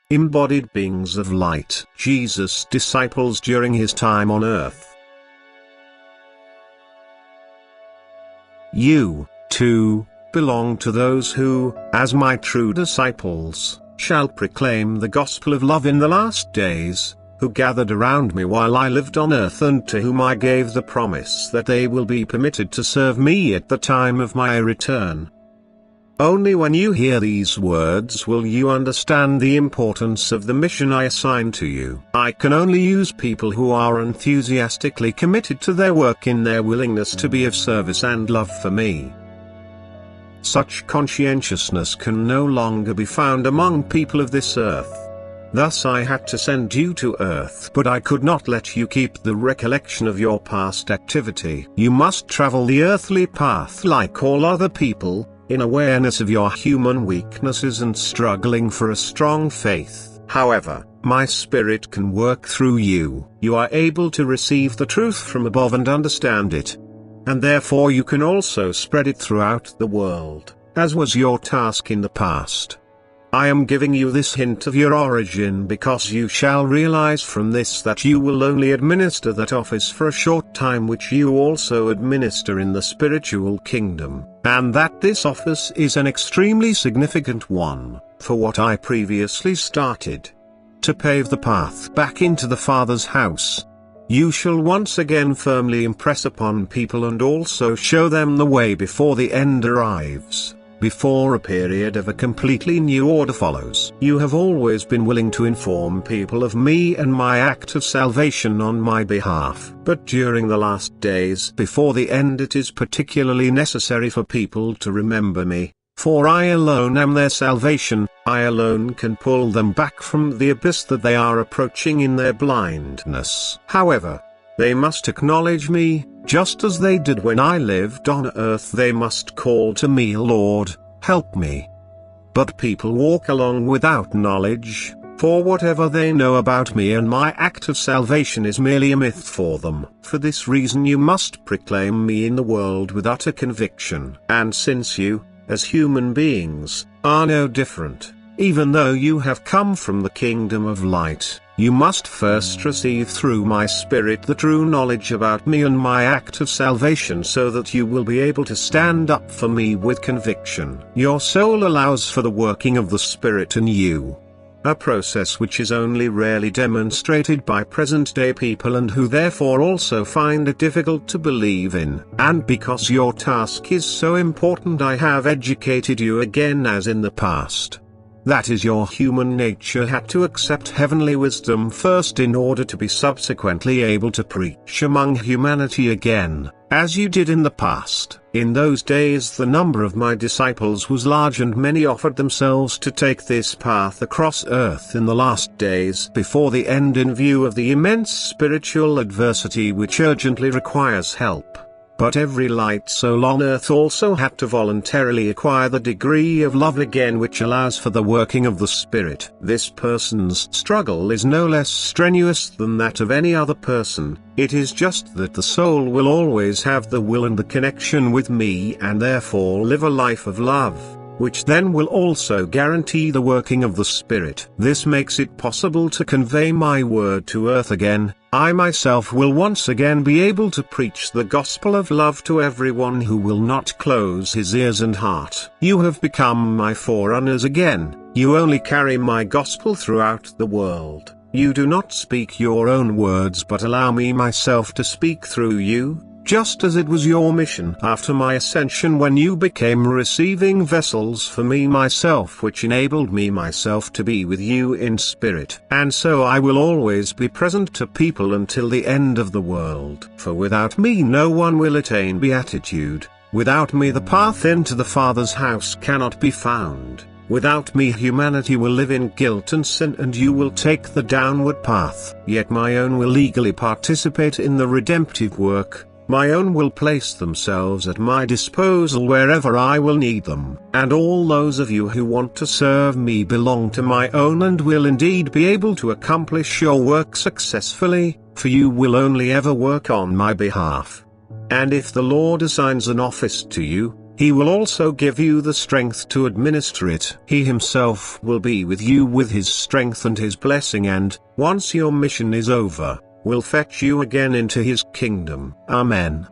embodied beings of light, Jesus' disciples during his time on earth. You, too, belong to those who, as my true disciples, shall proclaim the gospel of love in the last days, who gathered around me while I lived on earth and to whom I gave the promise that they will be permitted to serve me at the time of my return. Only when you hear these words will you understand the importance of the mission I assign to you. I can only use people who are enthusiastically committed to their work in their willingness to be of service and love for me. Such conscientiousness can no longer be found among people of this earth. Thus I had to send you to earth, but I could not let you keep the recollection of your past activity. You must travel the earthly path like all other people, in awareness of your human weaknesses and struggling for a strong faith. However, my spirit can work through you. You are able to receive the truth from above and understand it. And therefore you can also spread it throughout the world, as was your task in the past. I am giving you this hint of your origin because you shall realize from this that you will only administer that office for a short time which you also administer in the spiritual kingdom, and that this office is an extremely significant one, for what I previously started. To pave the path back into the Father's house. You shall once again firmly impress upon people and also show them the way before the end arrives. Before a period of a completely new order follows. You have always been willing to inform people of me and my act of salvation on my behalf. But during the last days before the end it is particularly necessary for people to remember me, for I alone am their salvation. I alone can pull them back from the abyss that they are approaching in their blindness. However, they must acknowledge me, just as they did when I lived on earth. They must call to me, Lord, help me. But people walk along without knowledge, for whatever they know about me and my act of salvation is merely a myth for them. For this reason you must proclaim me in the world with utter conviction. And since you, as human beings, are no different, even though you have come from the kingdom of light, you must first receive through my spirit the true knowledge about me and my act of salvation so that you will be able to stand up for me with conviction. Your soul allows for the working of the Spirit in you. A process which is only rarely demonstrated by present-day people and who therefore also find it difficult to believe in. And because your task is so important I have educated you again as in the past. That is, your human nature had to accept heavenly wisdom first in order to be subsequently able to preach among humanity again, as you did in the past. In those days the number of my disciples was large and many offered themselves to take this path across earth in the last days before the end in view of the immense spiritual adversity which urgently requires help. But every light soul on earth also had to voluntarily acquire the degree of love again which allows for the working of the Spirit. This person's struggle is no less strenuous than that of any other person. It is just that the soul will always have the will and the connection with me and therefore live a life of love, which then will also guarantee the working of the Spirit. This makes it possible to convey my word to earth again. I myself will once again be able to preach the gospel of love to everyone who will not close his ears and heart. You have become my forerunners again. You only carry my gospel throughout the world. You do not speak your own words but allow me myself to speak through you, just as it was your mission after my ascension when you became receiving vessels for me myself, which enabled me myself to be with you in spirit. And so I will always be present to people until the end of the world. For without me no one will attain beatitude. Without me the path into the Father's house cannot be found. Without me humanity will live in guilt and sin and you will take the downward path. Yet my own will legally participate in the redemptive work. My own will place themselves at my disposal wherever I will need them. And all those of you who want to serve me belong to my own and will indeed be able to accomplish your work successfully, for you will only ever work on my behalf. And if the Lord assigns an office to you, He will also give you the strength to administer it. He himself will be with you with his strength and his blessing, and, once your mission is over, will fetch you again into his kingdom. Amen.